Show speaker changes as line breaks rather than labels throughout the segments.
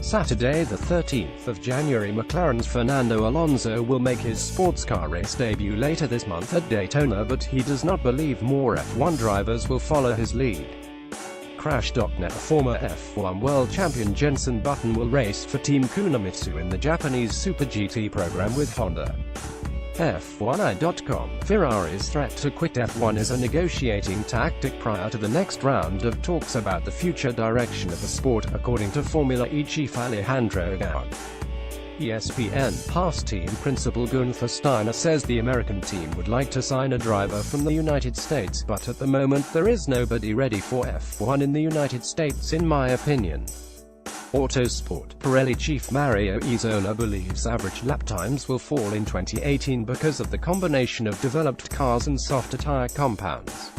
Saturday the 13th of January, McLaren's Fernando Alonso will make his sports car race debut later this month at Daytona, but he does not believe more F1 drivers will follow his lead. Crash.net: former F1 world champion Jenson Button will race for Team Kunimitsu in the Japanese Super GT program with Honda. F1i.com: Ferrari's threat to quit F1 is a negotiating tactic prior to the next round of talks about the future direction of the sport, according to Formula E chief Alejandro Agag. ESPN: Haas team principal Gunther Steiner says the American team would like to sign a driver from the United States, but at the moment there is nobody ready for F1 in the United States in my opinion. Autosport: Pirelli chief Mario Isola believes average lap times will fall in 2018 because of the combination of developed cars and softer tire compounds.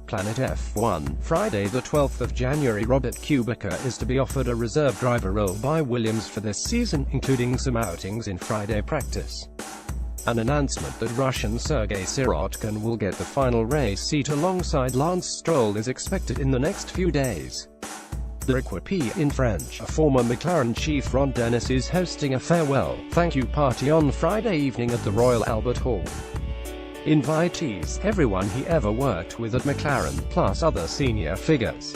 Planet F1: Friday the 12th of January, Robert Kubica is to be offered a reserve driver role by Williams for this season, including some outings in Friday practice. An announcement that Russian Sergei Sirotkin will get the final race seat alongside Lance Stroll is expected in the next few days. The Equipe in French: a former McLaren chief Ron Dennis is hosting a farewell, thank you party on Friday evening at the Royal Albert Hall. Invitees: everyone he ever worked with at McLaren, plus other senior figures.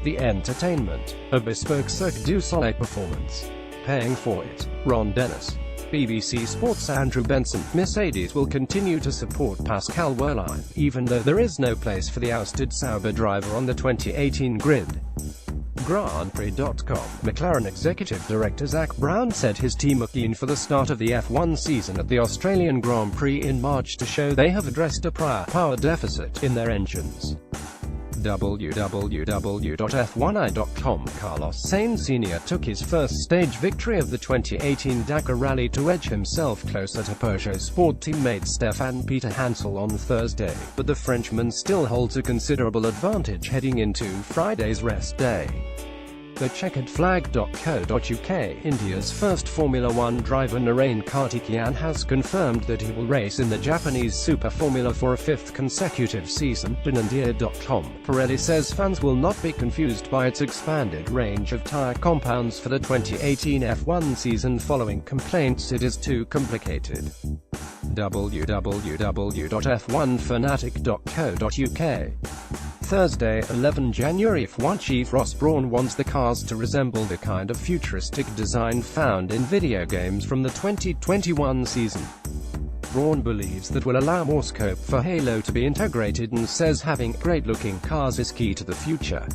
The entertainment: a bespoke Cirque du Soleil performance. Paying for it: Ron Dennis. BBC Sports: Andrew Benson: Mercedes will continue to support Pascal Wehrlein, even though there is no place for the ousted Sauber driver on the 2018 grid. GrandPrix.com: McLaren executive director Zak Brown said his team are keen for the start of the F1 season at the Australian Grand Prix in March to show they have addressed a prior power deficit in their engines. www.f1i.com: Carlos Sainz Sr. took his first stage victory of the 2018 Dakar Rally to edge himself closer to Peugeot Sport teammate Stefan Peter Hansel on Thursday, but the Frenchman still holds a considerable advantage heading into Friday's rest day. thecheckeredflag.co.uk: India's first Formula One driver Narain Karthikeyan has confirmed that he will race in the Japanese Super Formula for a fifth consecutive season. Binandia.com: Pirelli says fans will not be confused by its expanded range of tire compounds for the 2018 F1 season following complaints it is too complicated. www.f1fanatic.co.uk: Thursday, 11 January, F1 chief Ross Brawn wants the cars to resemble the kind of futuristic design found in video games from the 2021 season. Brawn believes that will allow more scope for Halo to be integrated and says having great-looking cars is key to the future.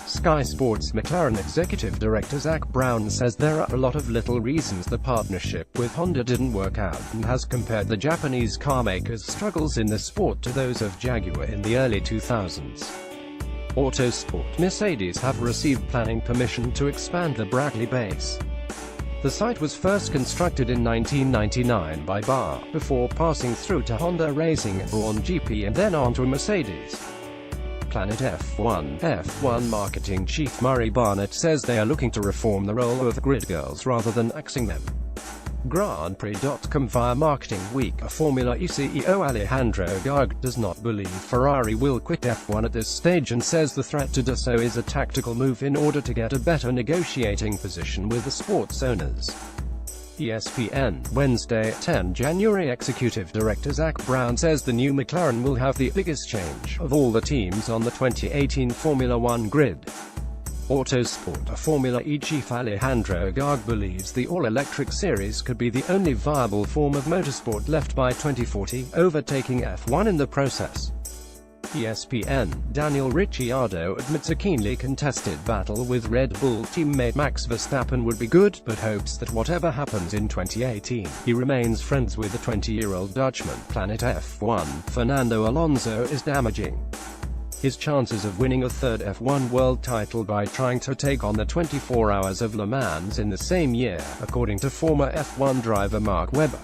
Sky Sports: McLaren executive director Zak Brown says there are a lot of little reasons the partnership with Honda didn't work out, and has compared the Japanese carmakers' struggles in the sport to those of Jaguar in the early 2000s. Autosport: Mercedes have received planning permission to expand the Brackley base. The site was first constructed in 1999 by Bar, before passing through to Honda Racing, Brawn GP and then on to Mercedes. Planet F1: F1 marketing chief Murray Barnett says they are looking to reform the role of grid girls rather than axing them. GrandPrix.com: via Marketing Week, a Formula E CEO Alejandro Agag does not believe Ferrari will quit F1 at this stage and says the threat to do so is a tactical move in order to get a better negotiating position with the sports owners. ESPN: Wednesday, 10 January, executive director Zak Brown says the new McLaren will have the biggest change of all the teams on the 2018 Formula One grid. Autosport: a Formula E chief Alejandro Agag believes the all-electric series could be the only viable form of motorsport left by 2040, overtaking F1 in the process. ESPN: Daniel Ricciardo admits a keenly contested battle with Red Bull teammate Max Verstappen would be good, but hopes that whatever happens in 2018, he remains friends with the 20-year-old Dutchman. Planet F1: Fernando Alonso is damaging his chances of winning a third F1 world title by trying to take on the 24 Hours of Le Mans in the same year, according to former F1 driver Mark Webber.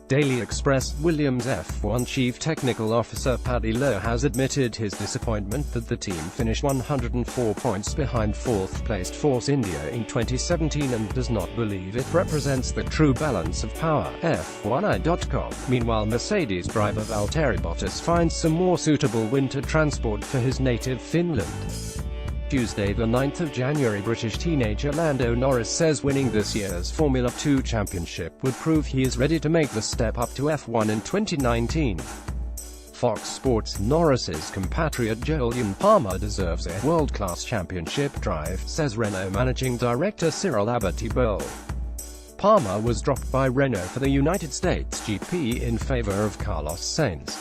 Daily Express: Williams F1 Chief Technical Officer Paddy Lowe has admitted his disappointment that the team finished 104 points behind fourth-placed Force India in 2017 and does not believe it represents the true balance of power. F1i.com: Meanwhile, Mercedes driver Valtteri Bottas finds some more suitable winter transport for his native Finland. Tuesday the 9th of January, British teenager Lando Norris says winning this year's Formula 2 championship would prove he is ready to make the step up to F1 in 2019. Fox Sports: Norris's compatriot Jolyon Palmer deserves a world-class championship drive, says Renault managing director Cyril Abiteboul. Palmer was dropped by Renault for the United States GP in favor of Carlos Sainz.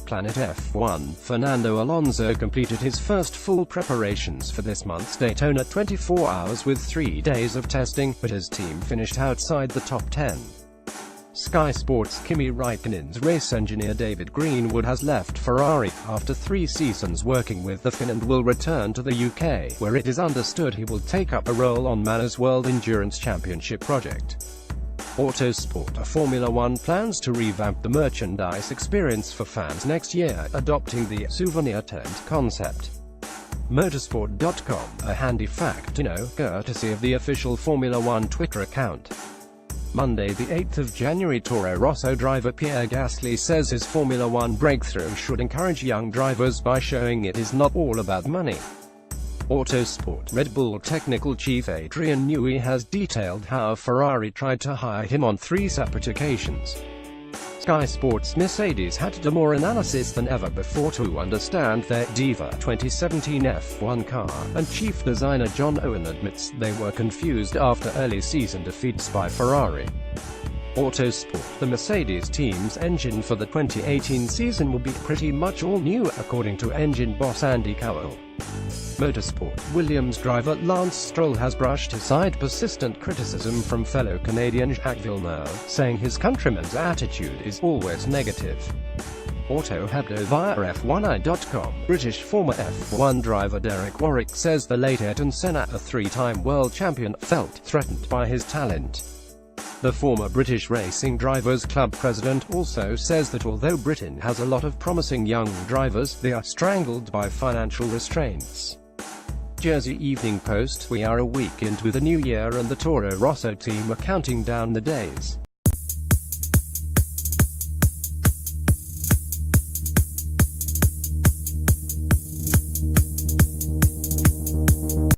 Planet F1: Fernando Alonso completed his first full preparations for this month's Daytona 24 hours with 3 days of testing, but his team finished outside the top 10. Sky Sports: Kimi Raikkonen's race engineer David Greenwood has left Ferrari after 3 seasons working with the Finn and will return to the UK, where it is understood he will take up a role on Manor's World Endurance Championship project. Autosport: Formula One plans to revamp the merchandise experience for fans next year, adopting the souvenir tent concept. Motorsport.com: a handy fact to know, courtesy of the official Formula One Twitter account. Monday the 8th of January, Toro Rosso driver Pierre Gasly says his Formula One breakthrough should encourage young drivers by showing it is not all about money. Autosport: Red Bull technical chief Adrian Newey has detailed how Ferrari tried to hire him on 3 separate occasions. Sky Sports: Mercedes had to do more analysis than ever before to understand their Diva 2017 F1 car, and chief designer John Owen admits they were confused after early season defeats by Ferrari. Autosport: the Mercedes team's engine for the 2018 season will be pretty much all new, according to engine boss Andy Cowell. Motorsport: Williams driver Lance Stroll has brushed aside persistent criticism from fellow Canadian Jacques Villeneuve, saying his countryman's attitude is always negative. Auto Hebdo via F1i.com: British former F1 driver Derek Warwick says the late Ayrton Senna, a 3-time world champion, felt threatened by his talent. The former British Racing Drivers Club president also says that although Britain has a lot of promising young drivers, they are strangled by financial restraints. Jersey Evening Post: we are a week into the new year and the Toro Rosso team are counting down the days.